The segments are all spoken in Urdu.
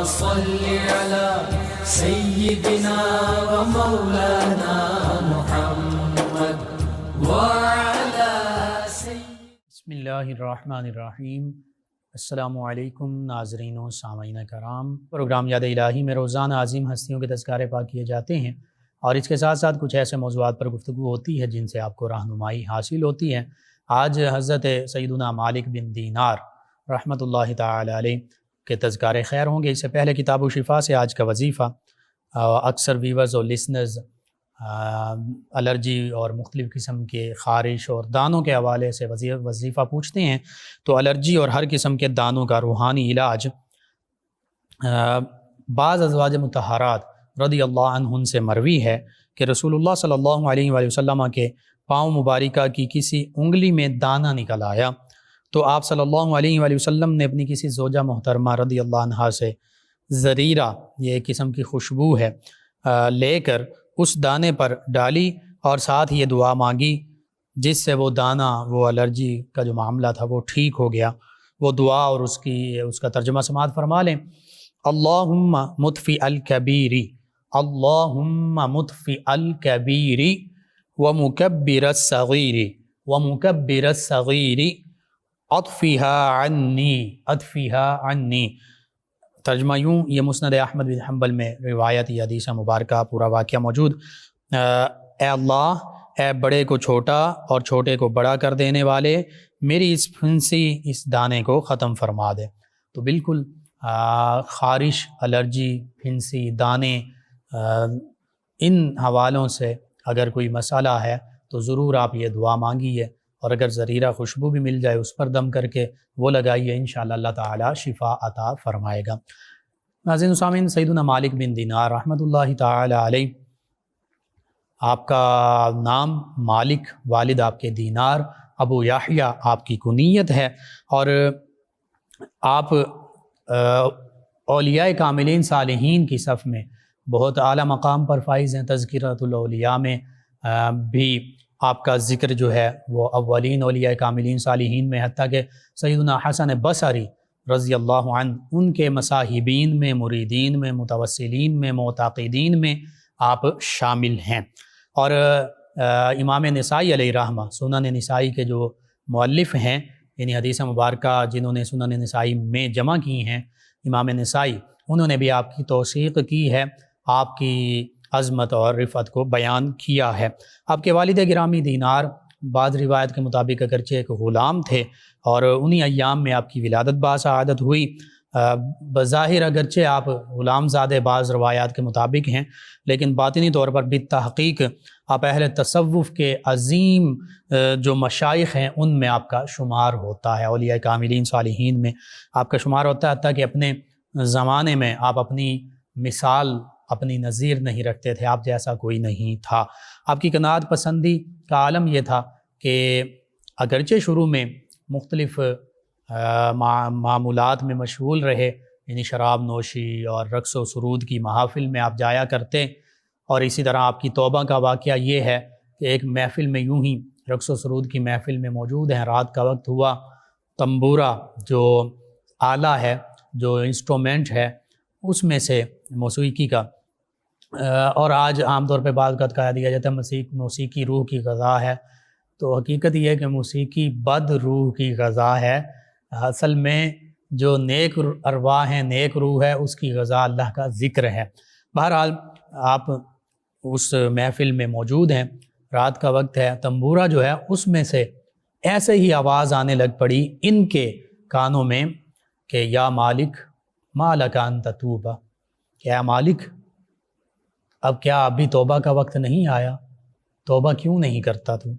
صل على سيدنا ومولانا محمد وعلى بسم اللہ الرحمن الرحیم۔ السلام علیکم ناظرین و سامعین کرام۔ پروگرام یاد الہی میں روزانہ عظیم ہستیوں کے تذکارے پاک کیے جاتے ہیں اور اس کے ساتھ ساتھ کچھ ایسے موضوعات پر گفتگو ہوتی ہے جن سے آپ کو رہنمائی حاصل ہوتی ہے۔ آج حضرت سیدنا مالک بن دینار رحمۃ اللہ تعالی علیہ کے تذکارے خیر ہوں گے۔ اس سے پہلے کتاب و شفا سے آج کا وظیفہ، اکثر ویورز اور لسنرز الرجی اور مختلف قسم کے خارش اور دانوں کے حوالے سے وظیفہ پوچھتے ہیں، تو الرجی اور ہر قسم کے دانوں کا روحانی علاج بعض ازواج مطہرات رضی اللہ عنہن سے مروی ہے کہ رسول اللہ صلی اللہ علیہ وآلہ وسلم کے پاؤں مبارکہ کی کسی انگلی میں دانہ نکل آیا، تو آپ صلی اللہ علیہ وآلہ وسلم نے اپنی کسی زوجہ محترمہ رضی اللہ عنہا سے زریرہ، یہ ایک قسم کی خوشبو ہے، لے کر اس دانے پر ڈالی اور ساتھ یہ دعا مانگی، جس سے وہ دانہ، وہ الرجی کا جو معاملہ تھا وہ ٹھیک ہو گیا۔ وہ دعا اور اس کا ترجمہ سماعت فرما لیں۔ اللہم مطفی الکبیری، اللہم مطفی الکبیری ومکبر الصغیری ومکبر الصغیری اطفیہا عنی اطفیہا عنی۔ ترجمہ یوں، یہ مسند احمد بن حنبل میں روایت یہ حدیث مبارکہ پورا واقعہ موجود۔ اے اللہ، اے بڑے کو چھوٹا اور چھوٹے کو بڑا کر دینے والے، میری اس پھنسی، اس دانے کو ختم فرما دے۔ تو بالکل خارش، الرجی، پھنسی، دانے، ان حوالوں سے اگر کوئی مسئلہ ہے تو ضرور آپ یہ دعا مانگیے، اور اگر زریرہ خوشبو بھی مل جائے اس پر دم کر کے وہ لگائیے، انشاءاللہ اللہ تعالی شفا عطا فرمائے گا۔ ناظرین و سامعین، سیدنا مالک بن دینار رحمۃ اللہ تعالی علیہ، آپ کا نام مالک، والد آپ کے دینار، ابو یحییٰ آپ کی کنیت ہے، اور آپ اولیاء کاملین صالحین کی صف میں بہت اعلیٰ مقام پر فائز ہیں۔ تذکرۃ الاولیاء میں بھی آپ کا ذکر جو ہے وہ اولین اولیاء کاملین صالحین میں، حتیٰ کہ سیدنا حسن بصری رضی اللہ عنہ، ان کے مصاحبین میں، مریدین میں، متوسلین میں، معتقدین میں آپ شامل ہیں۔ اور امام نسائی علیہ رحمہ، سنن نسائی کے جو مؤلف ہیں، یعنی حدیث مبارکہ جنہوں نے سنن نسائی میں جمع کی ہیں، امام نسائی، انہوں نے بھی آپ کی توثیق کی ہے، آپ کی عظمت اور رفعت کو بیان کیا ہے۔ آپ کے والد گرامی دینار بعض روایت کے مطابق اگرچہ ایک غلام تھے، اور انہی ایام میں آپ کی ولادت باسعادت ہوئی۔ بظاہر اگرچہ آپ غلام زادے بعض روایات کے مطابق ہیں، لیکن باطنی طور پر بالتحقیق آپ اہل تصوف کے عظیم جو مشائخ ہیں ان میں آپ کا شمار ہوتا ہے، اولیاء کاملین صالحین میں آپ کا شمار ہوتا ہے، حتیٰ کہ اپنے زمانے میں آپ اپنی مثال، اپنی نظیر نہیں رکھتے تھے، آپ جیسا کوئی نہیں تھا۔ آپ کی قناعت پسندی کا عالم یہ تھا کہ اگرچہ شروع میں مختلف معمولات میں مشغول رہے، یعنی شراب نوشی اور رقص و سرود کی محافل میں آپ جایا کرتے، اور اسی طرح آپ کی توبہ کا واقعہ یہ ہے کہ ایک محفل میں یوں ہی رقص و سرود کی محفل میں موجود ہیں، رات کا وقت ہوا، تنبورہ جو آلہ ہے، جو انسٹرومنٹ ہے، اس میں سے موسیقی کا، اور آج عام طور پہ بعض اوقات کہا دیا جاتا ہے موسیقی روح کی غذا ہے، تو حقیقت یہ ہے کہ موسیقی بد روح کی غذا ہے۔ اصل میں جو نیک ارواح ہیں، نیک روح ہے، اس کی غذا اللہ کا ذکر ہے۔ بہرحال آپ اس محفل میں موجود ہیں، رات کا وقت ہے، تنبورہ جو ہے اس میں سے ایسے ہی آواز آنے لگ پڑی ان کے کانوں میں کہ یا مالک ما لک ان تتوب، کہ اے مالک، اب کیا ابھی توبہ کا وقت نہیں آیا؟ توبہ کیوں نہیں کرتا تو؟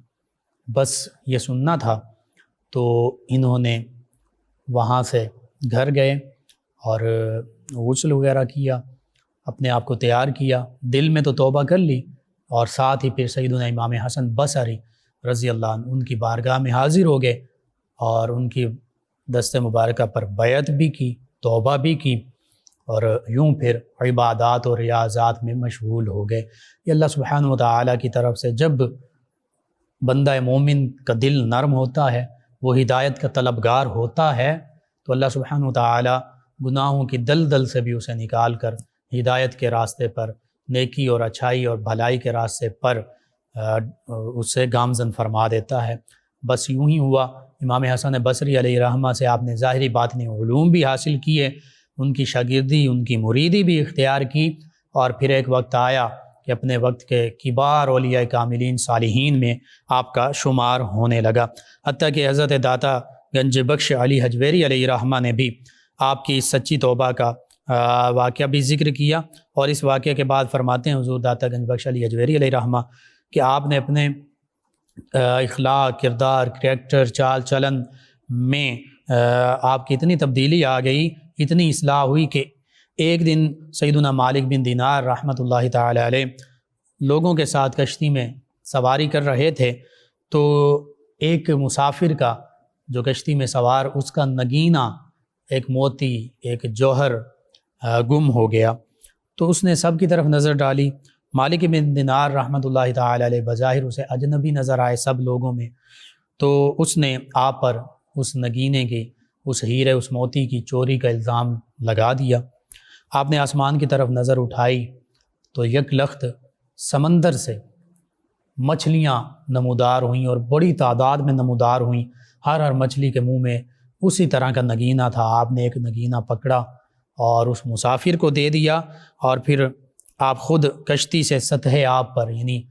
بس یہ سننا تھا۔ تو انہوں نے وہاں سے گھر گئے اور غسل وغیرہ کیا، اپنے آپ کو تیار کیا، دل میں تو توبہ کر لی، اور ساتھ ہی پھر سیدنا امام حسن بصری رضی اللہ عنہ ان کی بارگاہ میں حاضر ہو گئے، اور ان کی دست مبارکہ پر بیعت بھی کی، توبہ بھی کی، اور یوں پھر عبادات اور ریاضات میں مشغول ہو گئے۔ یہ اللہ سبحانہ وتعالی کی طرف سے جب بندہ مومن کا دل نرم ہوتا ہے، وہ ہدایت کا طلبگار ہوتا ہے، تو اللہ سبحانہ وتعالی گناہوں کی دلدل سے بھی اسے نکال کر ہدایت کے راستے پر، نیکی اور اچھائی اور بھلائی کے راستے پر اسے گامزن فرما دیتا ہے۔ بس یوں ہی ہوا، امام حسن بصری علیہ رحمہ سے آپ نے ظاہری باطنی علوم بھی حاصل کیے، ان کی شاگردی، ان کی مریدی بھی اختیار کی، اور پھر ایک وقت آیا کہ اپنے وقت کے کبار اولیاء کاملین صالحین میں آپ کا شمار ہونے لگا، حتیٰ کہ حضرت داتا گنج بخش علی حجویری علیہ رحمہ نے بھی آپ کی اس سچی توبہ کا واقعہ بھی ذکر کیا، اور اس واقعے کے بعد فرماتے ہیں حضور داتا گنج بخش علی حجویری علیہ رحمہ کہ آپ نے اپنے اخلاق، کردار، کریکٹر، چال چلن میں آپ کی اتنی تبدیلی آ گئی، اتنی اصلاح ہوئی کہ ایک دن سیدنا مالک بن دینار رحمۃ اللہ تعالی علیہ لوگوں کے ساتھ کشتی میں سواری کر رہے تھے، تو ایک مسافر کا جو کشتی میں سوار، اس کا نگینہ، ایک موتی، ایک جوہر گم ہو گیا۔ تو اس نے سب کی طرف نظر ڈالی، مالک بن دینار رحمۃ اللہ تعالی علیہ بظاہر اسے اجنبی نظر آئے سب لوگوں میں، تو اس نے آپ پر اس نگینے کی، اس ہیرے، اس موتی کی چوری کا الزام لگا دیا۔ آپ نے آسمان کی طرف نظر اٹھائی تو یک لخت سمندر سے مچھلیاں نمودار ہوئیں، اور بڑی تعداد میں نمودار ہوئیں، ہر مچھلی کے منہ میں اسی طرح کا نگینہ تھا۔ آپ نے ایک نگینہ پکڑا اور اس مسافر کو دے دیا، اور پھر آپ خود کشتی سے سطح آب پر، یعنی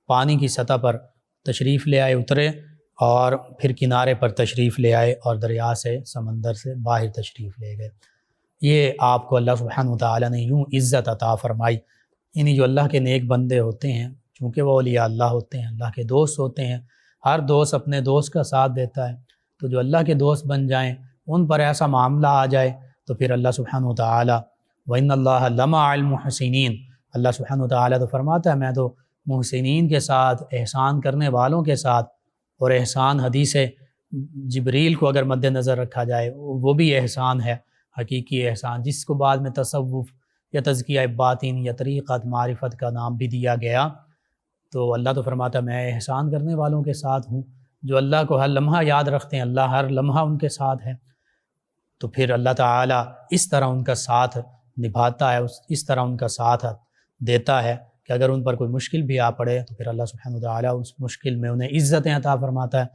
پانی کی سطح پر تشریف لے آئے، اترے، اور پھر کنارے پر تشریف لے آئے، اور دریا سے، سمندر سے باہر تشریف لے گئے۔ یہ آپ کو اللہ سبحانہ وتعالی نے یوں عزت عطا فرمائی۔ یعنی جو اللہ کے نیک بندے ہوتے ہیں، چونکہ وہ اولیاء اللہ ہوتے ہیں، اللہ کے دوست ہوتے ہیں، ہر دوست اپنے دوست کا ساتھ دیتا ہے، تو جو اللہ کے دوست بن جائیں، ان پر ایسا معاملہ آ جائے، تو پھر اللہ سبحانہ وتعالی وَإِنَّ اللَّهَ لَمَعَ الْمُحْسِنِينَ، اللہ سبحانہ وتعالی تو فرماتا ہے میں تو محسنین کے ساتھ، احسان کرنے والوں کے ساتھ، اور احسان حدیث جبریل کو اگر مد نظر رکھا جائے وہ بھی احسان ہے، حقیقی احسان، جس کو بعد میں تصوف یا تزکیہ باطن یا طریقت معرفت کا نام بھی دیا گیا۔ تو اللہ تو فرماتا ہے میں احسان کرنے والوں کے ساتھ ہوں، جو اللہ کو ہر لمحہ یاد رکھتے ہیں، اللہ ہر لمحہ ان کے ساتھ ہے۔ تو پھر اللہ تعالیٰ اس طرح ان کا ساتھ نبھاتا ہے، اس طرح ان کا ساتھ دیتا ہے کہ اگر ان پر کوئی مشکل بھی آ پڑے تو پھر اللہ سبحانہ وتعالی اس مشکل میں انہیں عزتیں عطا فرماتا ہے،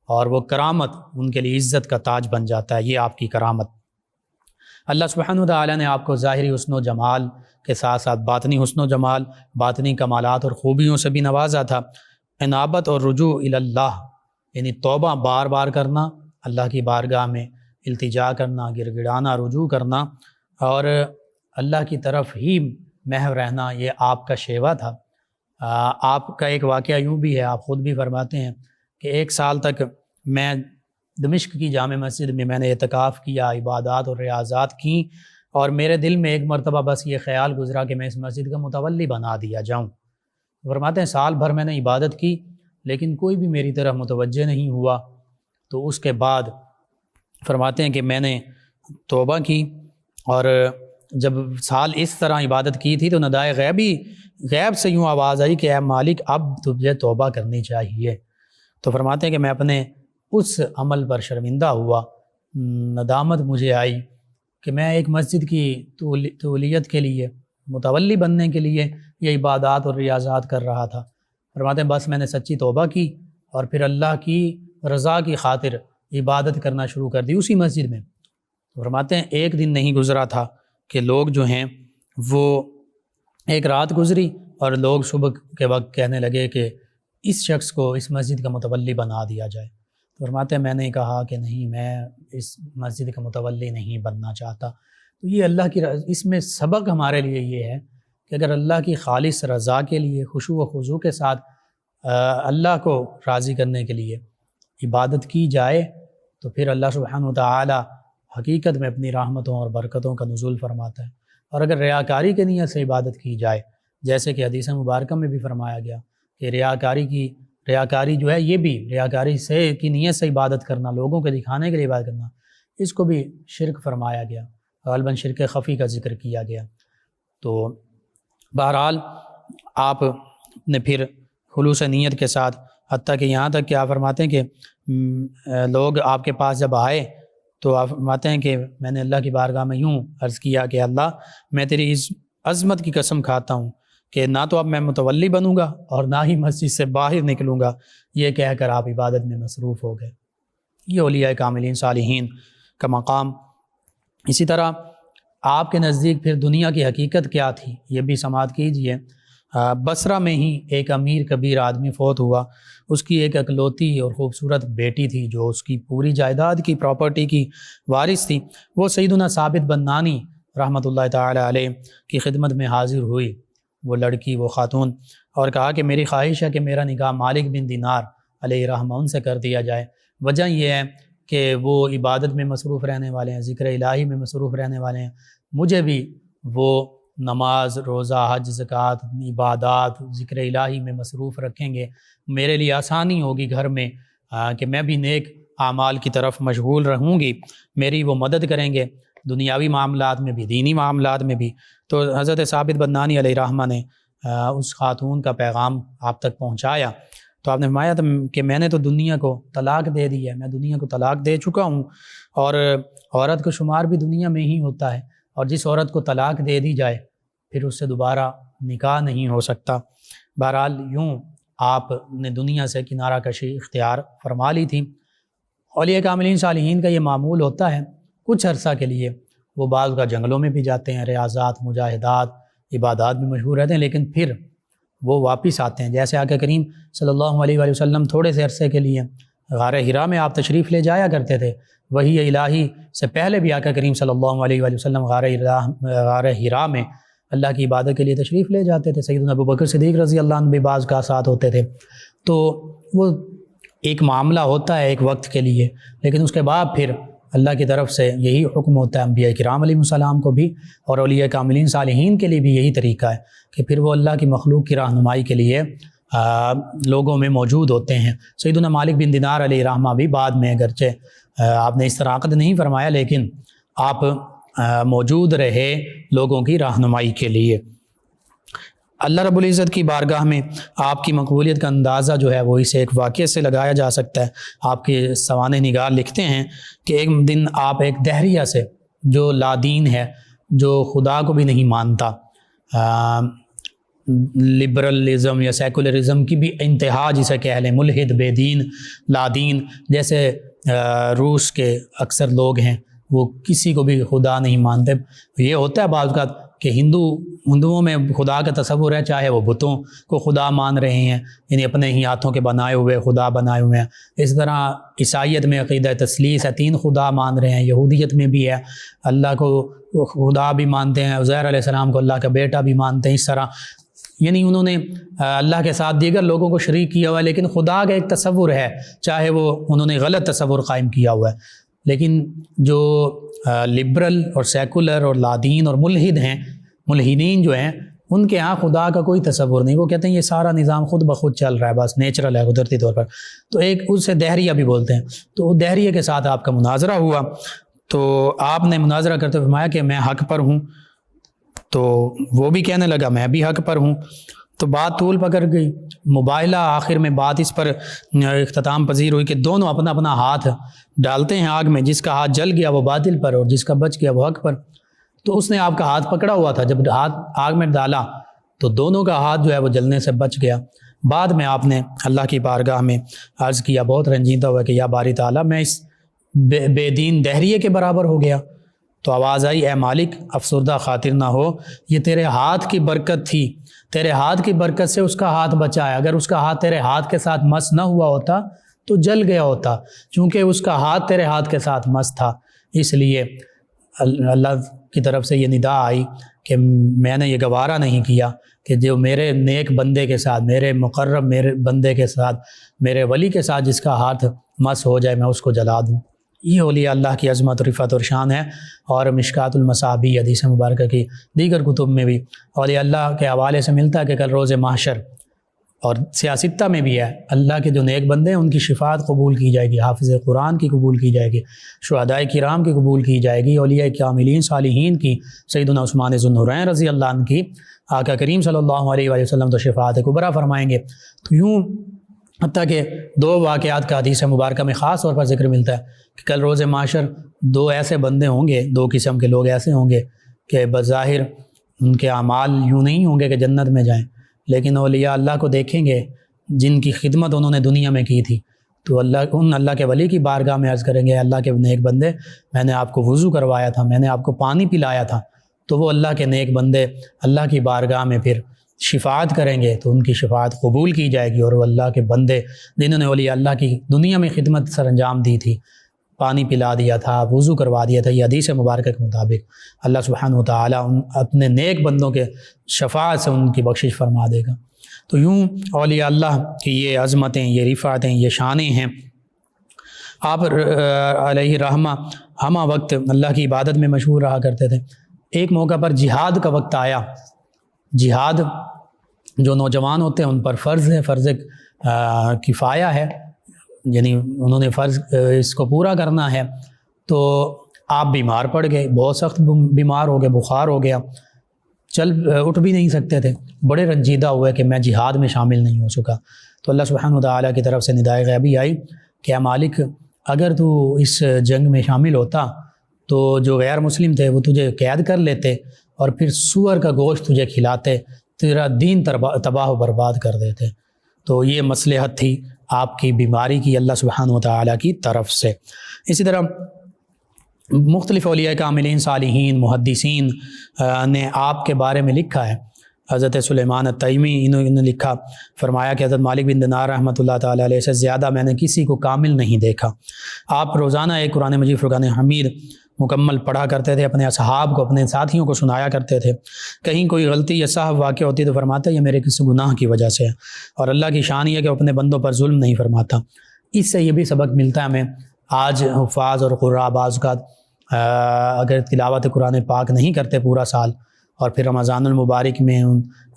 اور وہ کرامت ان کے لیے عزت کا تاج بن جاتا ہے۔ یہ آپ کی کرامت۔ اللہ سبحانہ وتعالی نے آپ کو ظاہری حسن و جمال کے ساتھ ساتھ باطنی حسن و جمال، باطنی کمالات اور خوبیوں سے بھی نوازا تھا۔ انابت اور رجوع الی اللہ، یعنی توبہ بار بار کرنا، اللہ کی بارگاہ میں التجا کرنا، گڑ گڑانا، رجوع کرنا، اور اللہ کی طرف ہی محو رہنا، یہ آپ کا شیوا تھا۔ آپ کا ایک واقعہ یوں بھی ہے، آپ خود بھی فرماتے ہیں کہ 1 سال تک میں دمشق کی جامع مسجد میں نے اعتکاف کیا، عبادات اور ریاضات کیں، اور میرے دل میں ایک مرتبہ بس یہ خیال گزرا کہ میں اس مسجد کا متولی بنا دیا جاؤں۔ فرماتے ہیں سال بھر میں نے عبادت کی لیکن کوئی بھی میری طرف متوجہ نہیں ہوا، تو اس کے بعد فرماتے ہیں کہ میں نے توبہ کی، اور جب سال اس طرح عبادت کی تھی تو ندائے غیب سے یوں آواز آئی کہ اے مالک اب تجھے توبہ کرنی چاہیے۔ تو فرماتے ہیں کہ میں اپنے اس عمل پر شرمندہ ہوا، ندامت مجھے آئی کہ میں ایک مسجد کی تولیت کے لیے، متولی بننے کے لیے یہ عبادات اور ریاضات کر رہا تھا۔ فرماتے ہیں بس میں نے سچی توبہ کی، اور پھر اللہ کی رضا کی خاطر عبادت کرنا شروع کر دی اسی مسجد میں۔ فرماتے ہیں ایک دن نہیں گزرا تھا کہ لوگ جو ہیں وہ، ایک رات گزری اور لوگ صبح کے وقت کہنے لگے کہ اس شخص کو اس مسجد کا متولی بنا دیا جائے۔ فرماتے ہیں میں نے کہا کہ نہیں، میں اس مسجد کا متولی نہیں بننا چاہتا۔ تو یہ اللہ کی اس میں سبق ہمارے لیے یہ ہے کہ اگر اللہ کی خالص رضا کے لیے خشوع و خضوع کے ساتھ اللہ کو راضی کرنے کے لیے عبادت کی جائے تو پھر اللہ سبحانہ وتعالی حقیقت میں اپنی رحمتوں اور برکتوں کا نزول فرماتا ہے۔ اور اگر ریاکاری کے نیت سے عبادت کی جائے، جیسے کہ حدیث مبارکہ میں بھی فرمایا گیا کہ ریاکاری جو ہے، یہ بھی ریاکاری سے کی نیت سے عبادت کرنا، لوگوں کے دکھانے کے لیے عبادت کرنا، اس کو بھی شرک فرمایا گیا، غالباً شرک خفی کا ذکر کیا گیا۔ تو بہرحال آپ نے پھر خلوص نیت کے ساتھ، حتیٰ کہ یہاں تک کہ آپ فرماتے ہیں کہ لوگ آپ کے پاس جب آئے تو آپ فرماتے ہیں کہ میں نے اللہ کی بارگاہ میں یوں عرض کیا کہ اللہ میں تیری اس عظمت کی قسم کھاتا ہوں کہ نہ تو اب میں متولی بنوں گا اور نہ ہی مسجد سے باہر نکلوں گا، یہ کہہ کر آپ عبادت میں مصروف ہو گئے۔ یہ اولیاء کاملین صالحین کا مقام۔ اسی طرح آپ کے نزدیک پھر دنیا کی حقیقت کیا تھی، یہ بھی سماعت کیجئے۔ بصرہ میں ہی ایک امیر کبیر آدمی فوت ہوا، اس کی ایک اکلوتی اور خوبصورت بیٹی تھی جو اس کی پوری جائیداد کی پراپرٹی کی وارث تھی۔ وہ سیدنا ثابت بنانی رحمۃ اللہ تعالی علیہ کی خدمت میں حاضر ہوئی، وہ لڑکی، وہ خاتون، اور کہا کہ میری خواہش ہے کہ میرا نکاح مالک بن دینار علیہ رحمہ ان سے کر دیا جائے۔ وجہ یہ ہے کہ وہ عبادت میں مصروف رہنے والے ہیں، ذکر الہی میں مصروف رہنے والے ہیں، مجھے بھی وہ نماز، روزہ، حج، زکوٰۃ، عبادات، ذکر الہی میں مصروف رکھیں گے، میرے لیے آسانی ہوگی گھر میں کہ میں بھی نیک اعمال کی طرف مشغول رہوں گی، میری وہ مدد کریں گے دنیاوی معاملات میں بھی، دینی معاملات میں بھی۔ تو حضرت ثابت بنانی علیہ رحمہ نے اس خاتون کا پیغام آپ تک پہنچایا، تو آپ نے فرمایا کہ میں نے تو دنیا کو طلاق دے دی ہے، میں دنیا کو طلاق دے چکا ہوں، اور عورت کا شمار بھی دنیا میں ہی ہوتا ہے، اور جس عورت کو طلاق دے دی جائے پھر اس سے دوبارہ نکاح نہیں ہو سکتا۔ بہرحال یوں آپ نے دنیا سے کنارہ کشی اختیار فرما لی تھی۔ اولیاء کاملین صالحین کا یہ معمول ہوتا ہے، کچھ عرصہ کے لیے وہ بعض کا جنگلوں میں بھی جاتے ہیں، ریاضات، مجاہدات، عبادات بھی مشہور رہتے ہیں، لیکن پھر وہ واپس آتے ہیں۔ جیسے آقا کریم صلی اللہ علیہ وآلہ وسلم تھوڑے سے عرصے کے لیے غار ہرا میں آپ تشریف لے جایا کرتے تھے، وحی الہی سے پہلے بھی آقا کریم صلی اللہ علیہ وآلہ وسلم غار ہرا میں اللہ کی عبادت کے لیے تشریف لے جاتے تھے۔ سیدنا ابوبکر صدیق رضی اللہ عنہ بھی بعض کا ساتھ ہوتے تھے۔ تو وہ ایک معاملہ ہوتا ہے ایک وقت کے لیے، لیکن اس کے بعد پھر اللہ کی طرف سے یہی حکم ہوتا ہے انبیاء کرام علیہ السلام کو بھی، اور اولیاء کاملین صالحین کے لیے بھی یہی طریقہ ہے کہ پھر وہ اللہ کی مخلوق کی رہنمائی کے لیے لوگوں میں موجود ہوتے ہیں۔ سیدنا مالک بن دینار علیہ رحمہ بھی بعد میں، اگرچہ آپ نے اس طرح عقد نہیں فرمایا، لیکن آپ موجود رہے لوگوں کی رہنمائی کے لیے۔ اللہ رب العزت کی بارگاہ میں آپ کی مقبولیت کا اندازہ جو ہے وہ اس ایک واقعے سے لگایا جا سکتا ہے۔ آپ کے سوانح نگار لکھتے ہیں کہ ایک دن آپ ایک دہریہ سے جو لادین ہے، جو خدا کو بھی نہیں مانتا، لبرلزم یا سیکولرزم کی بھی انتہا جسے کہہ لیں، ملحد، بے دین، لادین، جیسے روس کے اکثر لوگ ہیں، وہ کسی کو بھی خدا نہیں مانتے۔ یہ ہوتا ہے بعض اوقات کہ ہندوؤں میں خدا کا تصور ہے، چاہے وہ بتوں کو خدا مان رہے ہیں، یعنی اپنے ہی ہاتھوں کے بنائے ہوئے خدا بنائے ہوئے ہیں۔ اس طرح عیسائیت میں عقیدہ تثلیث ہے، 3 خدا مان رہے ہیں۔ یہودیت میں بھی ہے، اللہ کو خدا بھی مانتے ہیں، عزیر علیہ السلام کو اللہ کا بیٹا بھی مانتے ہیں۔ اس طرح یعنی انہوں نے اللہ کے ساتھ دیگر لوگوں کو شریک کیا ہوا ہے، لیکن خدا کا ایک تصور ہے، چاہے وہ انہوں نے غلط تصور قائم کیا ہوا ہے۔ لیکن جو لبرل اور سیکولر اور لادین اور ملحد ہیں، ملحدین جو ہیں، ان کے ہاں خدا کا کوئی تصور نہیں، وہ کہتے ہیں یہ سارا نظام خود بخود چل رہا ہے، بس نیچرل ہے، قدرتی طور پر۔ تو ایک اسے دہریہ بھی بولتے ہیں، تو دہریہ کے ساتھ آپ کا مناظرہ ہوا، تو آپ نے مناظرہ کرتے ہوئے فرمایا کہ میں حق پر ہوں، تو وہ بھی کہنے لگا میں بھی حق پر ہوں۔ تو بات طول پکڑ گئی، مباہلہ، آخر میں بات اس پر اختتام پذیر ہوئی کہ دونوں اپنا اپنا ہاتھ ڈالتے ہیں آگ میں، جس کا ہاتھ جل گیا وہ باطل پر اور جس کا بچ گیا وہ حق پر۔ تو اس نے آپ کا ہاتھ پکڑا ہوا تھا، جب ہاتھ آگ میں ڈالا تو دونوں کا ہاتھ جو ہے وہ جلنے سے بچ گیا۔ بعد میں آپ نے اللہ کی بارگاہ میں عرض کیا، بہت رنجیدہ ہوا کہ یا باری تعالیٰ میں اس بے دین دہریے کے برابر ہو گیا۔ تو آواز آئی، اے مالک افسردہ خاطر نہ ہو، یہ تیرے ہاتھ کی برکت تھی، تیرے ہاتھ کی برکت سے اس کا ہاتھ بچا ہے، اگر اس کا ہاتھ تیرے ہاتھ کے ساتھ مس نہ ہوا ہوتا تو جل گیا ہوتا، چونکہ اس کا ہاتھ تیرے ہاتھ کے ساتھ مس تھا۔ اس لیے اللہ کی طرف سے یہ ندا آئی کہ میں نے یہ گوارا نہیں کیا کہ جو میرے نیک بندے کے ساتھ، میرے مقرب میرے بندے کے ساتھ، میرے ولی کے ساتھ جس کا ہاتھ مس ہو جائے میں اس کو جلا دوں۔ یہ اولیاء اللہ کی عظمت، رفعت اور شان ہے، اور مشکات المصابیح حدیث مبارکہ کی دیگر کتب میں بھی اولیاء اللہ کے حوالے سے ملتا ہے کہ کل روز محشر، اور سیاستہ میں بھی ہے، اللہ کے جو نیک بندے ہیں ان کی شفاعت قبول کی جائے گی، حافظ قرآن کی قبول کی جائے گی، شہداء کرام کی قبول کی جائے گی، اولیاء کاملین صالحین کی، سیدنا عثمان ذو النورین رضی اللہ عنہ کی، آقا کریم صلی اللہ علیہ وآلہ وسلم تو شفاعت کبریٰ فرمائیں گے۔ تو یوں حتیٰ کہ 2 واقعات کا حدیث مبارکہ میں خاص طور پر ذکر ملتا ہے کہ کل روز معاشر 2 ایسے بندے ہوں گے، 2 قسم کے لوگ ایسے ہوں گے کہ بظاہر ان کے اعمال یوں نہیں ہوں گے کہ جنت میں جائیں، لیکن اولیاء اللہ کو دیکھیں گے جن کی خدمت انہوں نے دنیا میں کی تھی، تو اللہ کے ولی کی بارگاہ میں عرض کریں گے اللہ کے نیک بندے، میں نے آپ کو وضو کروایا تھا، میں نے آپ کو پانی پلایا تھا، تو وہ اللہ کے نیک بندے اللہ کی بارگاہ میں پھر شفاعت کریں گے تو ان کی شفاعت قبول کی جائے گی، اور وہ اللہ کے بندے جنہوں نے اولیاء اللہ کی دنیا میں خدمت سر انجام دی تھی، پانی پلا دیا تھا، وضو کروا دیا تھا، یہ حدیث مبارکہ کے مطابق اللہ سبحانہ و تعالیٰ اپنے نیک بندوں کے شفاعت سے ان کی بخشش فرما دے گا۔ تو یوں اولیاء اللہ کی یہ عظمتیں، یہ رفعتیں، یہ شانیں ہیں۔ آپ علیہ رحمہ ہمہ وقت اللہ کی عبادت میں مشہور رہا کرتے تھے۔ ایک موقع پر جہاد کا وقت آیا۔ جہاد جو نوجوان ہوتے ہیں ان پر فرض ہے، فرض کفایہ ہے، یعنی انہوں نے فرض اس کو پورا کرنا ہے۔ تو آپ بیمار پڑ گئے، بہت سخت بیمار ہو گئے، بخار ہو گیا، اٹھ بھی نہیں سکتے تھے، بڑے رنجیدہ ہوئے کہ میں جہاد میں شامل نہیں ہو سکا۔ تو اللہ سبحانہ وتعالیٰ کی طرف سے ندائے غیبی آئی کہ اے مالک، اگر تو اس جنگ میں شامل ہوتا تو جو غیر مسلم تھے وہ تجھے قید کر لیتے اور پھر سور کا گوشت تجھے کھلاتے، تیرا دین تباہ و برباد کر دیتے۔ تو یہ مصلحت تھی آپ کی بیماری کی اللہ سبحانہ وتعالیٰ کی طرف سے۔ اسی طرح مختلف اولیاء کاملین، صالحین، محدثین نے آپ کے بارے میں لکھا ہے۔ حضرت سلیمان التیمی انہوں نے لکھا، فرمایا کہ حضرت مالک بن دینار رحمۃ اللہ تعالیٰ علیہ سے زیادہ میں نے کسی کو کامل نہیں دیکھا۔ آپ روزانہ ایک قرآن مجید فرقان حمید مکمل پڑھا کرتے تھے، اپنے اصحاب کو، اپنے ساتھیوں کو سنایا کرتے تھے۔ کہیں کوئی غلطی یا سہو واقع ہوتی تو فرماتے یہ میرے کسی گناہ کی وجہ سے ہے، اور اللہ کی شان یہ کہ وہ اپنے بندوں پر ظلم نہیں فرماتا۔ اس سے یہ بھی سبق ملتا ہے ہمیں۔ آج حفاظ اور قراء بعض اوقات اگر تلاوت قرآن پاک نہیں کرتے پورا سال، اور پھر رمضان المبارک میں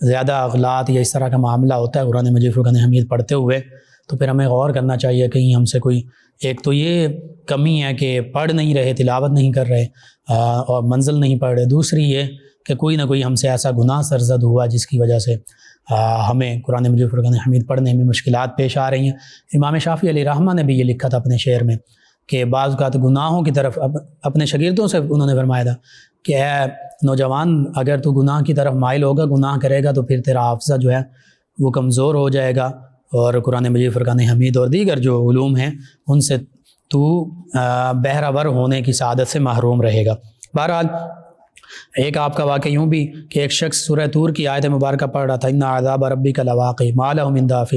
زیادہ اغلاط یا اس طرح کا معاملہ ہوتا ہے قرآن مجید فرقان حمید پڑھتے ہوئے، تو پھر ہمیں غور کرنا چاہیے کہیں ہم سے کوئی ایک تو یہ کمی ہے کہ پڑھ نہیں رہے، تلاوت نہیں کر رہے اور منزل نہیں پڑھ رہے، دوسری یہ کہ کوئی نہ کوئی ہم سے ایسا گناہ سرزد ہوا جس کی وجہ سے ہمیں قرآن مجید فرقان حمید پڑھنے میں مشکلات پیش آ رہی ہیں۔ امام شافعی علیہ رحمہ نے بھی یہ لکھا تھا اپنے شعر میں کہ بعض اوقات گناہوں کی طرف اپنے شاگردوں سے انہوں نے فرمایا تھا کہ اے نوجوان، اگر تو گناہ کی طرف مائل ہوگا، گناہ کرے گا، تو پھر تیرا حافظہ جو ہے وہ کمزور ہو جائے گا، اور قرآن مجید فرقان حمید اور دیگر جو علوم ہیں ان سے تو بہرہ ور ہونے کی سعادت سے محروم رہے گا۔ بہرحال ایک آپ کا واقعہ یوں بھی کہ ایک شخص سورہ طور کی آیت مبارکہ پڑھ رہا تھا، ان عذاب ربک لواقع ما لہ من دافع،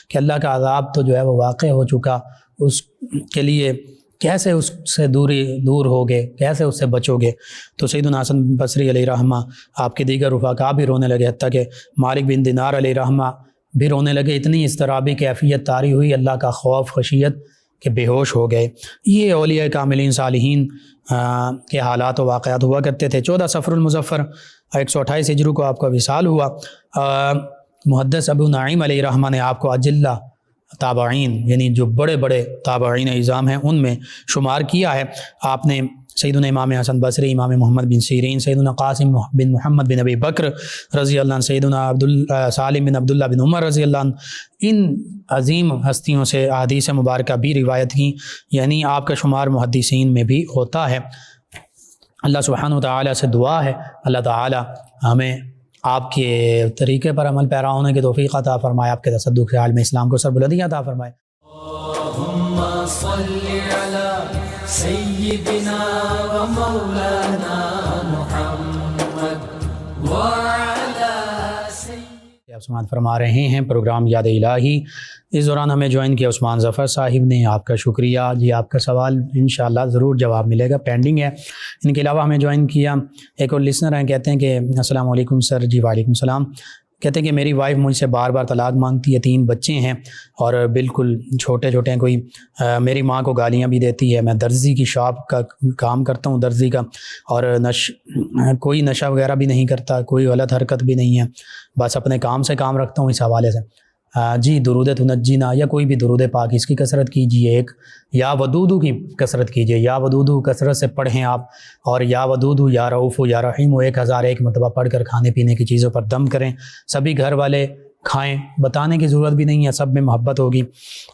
کہ اللہ کا عذاب تو جو ہے وہ واقع ہو چکا، اس کے لیے کیسے اس سے دور ہوگے، کیسے اس سے بچو گے۔ تو سیدنا حسن بصری علیہ رحمہ، آپ کے دیگر رفقاء بھی رونے لگے، حتیٰ کہ مالک بن دینار علیہ رحمہ بھی رونے لگے۔ اتنی اضطرابی کیفیت طاری ہوئی، اللہ کا خوف، خشیت، کہ بے ہوش ہو گئے۔ یہ اولیاء کاملین، صالحین کے حالات و واقعات ہوا کرتے تھے۔ 14 صفر المظفر 128 ہجری کو آپ کا وصال ہوا۔ محدث ابو نعیم علیہ رحمہ نے آپ کو اجلہ تابعین، یعنی جو بڑے بڑے تابعین اعظام ہیں ان میں شمار کیا ہے۔ آپ نے سیدنا امام حسن بصری، امام محمد بن سیرین، سیدنا قاسم بن محمد بن ابی بکر رضی اللہ عنہ، سیدنا سالم بن عبداللہ بن عمر رضی اللہ عنہ، ان عظیم ہستیوں سے احادیث مبارکہ بھی روایت کی، یعنی آپ کا شمار محدثین میں بھی ہوتا ہے۔ اللہ سبحانہ وتعالی سے دعا ہے اللہ تعالی ہمیں آپ کے طریقے پر عمل پیرا ہونے کی توفیق عطا فرمائے، آپ کے تصدق سے عالم اسلام کو سربلندی عطا فرمائے۔ اللهم صل على سيدنا ومولانا محمد وعلى آپ سماعت فرما رہے ہیں پروگرام یاد الہی۔ اس دوران ہمیں جوائن کیا عثمان ظفر صاحب نے، آپ کا شکریہ جی۔ آپ کا سوال انشاءاللہ ضرور جواب ملے گا، پینڈنگ ہے۔ ان کے علاوہ ہمیں جوائن کیا ایک اور لسنر ہیں، کہتے ہیں کہ السلام علیکم سر۔ جی وعلیکم السلام۔ کہتے ہیں کہ میری وائف مجھ سے بار بار طلاق مانگتی ہے، 3 بچے ہیں اور بالکل چھوٹے چھوٹے ہیں، کوئی میری ماں کو گالیاں بھی دیتی ہے۔ میں درزی کی شاپ کا کام کرتا ہوں، درزی کا، اور کوئی نشہ وغیرہ بھی نہیں کرتا، کوئی غلط حرکت بھی نہیں ہے، بس اپنے کام سے کام رکھتا ہوں۔ اس حوالے سے جی درود تنجینا یا کوئی بھی درود پاک اس کی کثرت کیجئے، ایک یا ودودو کی کثرت کیجئے، یا ودودو کثرت سے پڑھیں آپ، اور یا ودودو یا رؤوف یا رحیم 1001 مرتبہ پڑھ کر کھانے پینے کی چیزوں پر دم کریں۔ سبھی گھر والے کھائیں، بتانے کی ضرورت بھی نہیں ہے، سب میں محبت ہوگی،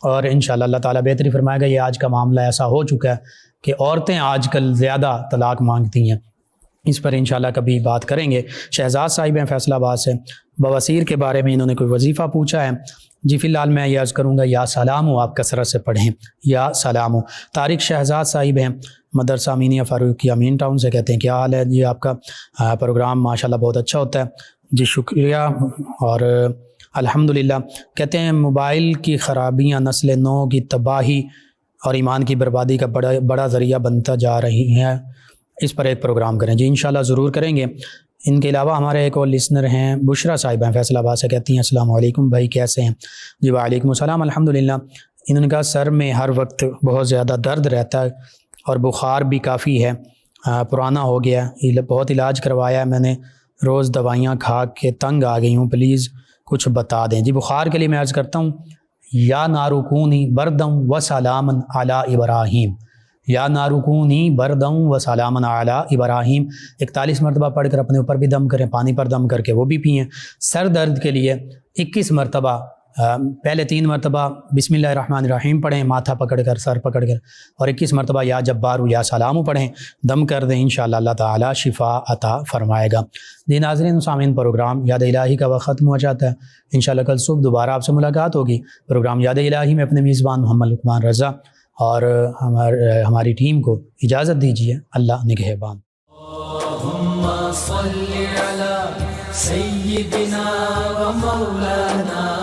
اور انشاءاللہ اللہ تعالیٰ بہتری فرمائے گا۔ یہ آج کا معاملہ ایسا ہو چکا ہے کہ عورتیں آج کل زیادہ طلاق مانگتی ہیں، اس پر انشاءاللہ کبھی بات کریں گے۔ شہزاد صاحب ہیں فیصل آباد سے، بواسیر کے بارے میں انہوں نے کوئی وظیفہ پوچھا ہے۔ جی فی الحال میں یہ عرض کروں گا یا سلام ہو، آپ کثرت سے پڑھیں یا سلام ہو۔ طارق شہزاد صاحب ہیں مدرسہ امینیہ فاروقیہ مین ٹاؤن سے، کہتے ہیں کیا حال ہے جی آپ کا، پروگرام ماشاءاللہ بہت اچھا ہوتا ہے جی، شکریہ اور الحمدللہ۔ کہتے ہیں موبائل کی خرابیاں نسل نو کی تباہی اور ایمان کی بربادی کا بڑا ذریعہ بنتا جا رہی ہیں، اس پر ایک پروگرام کریں جی، انشاءاللہ ضرور کریں گے۔ ان کے علاوہ ہمارے ایک اور لسنر ہیں بشرا صاحبہ ہیں فیصل آباد سے، کہتی ہیں السلام علیکم بھائی کیسے ہیں جی؟ وعلیکم السلام الحمدللہ۔ انہوں نے کہا سر میں ہر وقت بہت زیادہ درد رہتا ہے اور بخار بھی کافی ہے، پرانا ہو گیا، بہت علاج کروایا ہے میں نے، روز دوائیاں کھا کے تنگ آ گئی ہوں، پلیز کچھ بتا دیں جی۔ بخار کے لیے میں عرض کرتا ہوں یا نارکونی بردم و سلامن علی ابراہیم، یا نارکونی بردم و سلامن علی ابراہیم، 41 مرتبہ پڑھ کر اپنے اوپر بھی دم کریں، پانی پر دم کر کے وہ بھی پئیں۔ سر درد کے لیے 21 مرتبہ، پہلے 3 مرتبہ بسم اللہ الرحمن الرحیم پڑھیں ماتھا پکڑ کر، سر پکڑ کر، اور 21 مرتبہ یا جبارو یا سلامو پڑھیں، دم کر دیں، انشاءاللہ اللہ تعالی شفا عطا فرمائے گا جی۔ ناظرین و سامعین، پروگرام یاد الہی کا وقت ختم ہو جاتا ہے، انشاءاللہ کل صبح دوبارہ آپ سے ملاقات ہوگی۔ پروگرام یاد الہی میں اپنے میزبان محمد لقمان رضا اور ہماری ٹیم کو اجازت دیجیے، اللہ نگہبان۔ اللہم صلی علی سیدنا و مولانا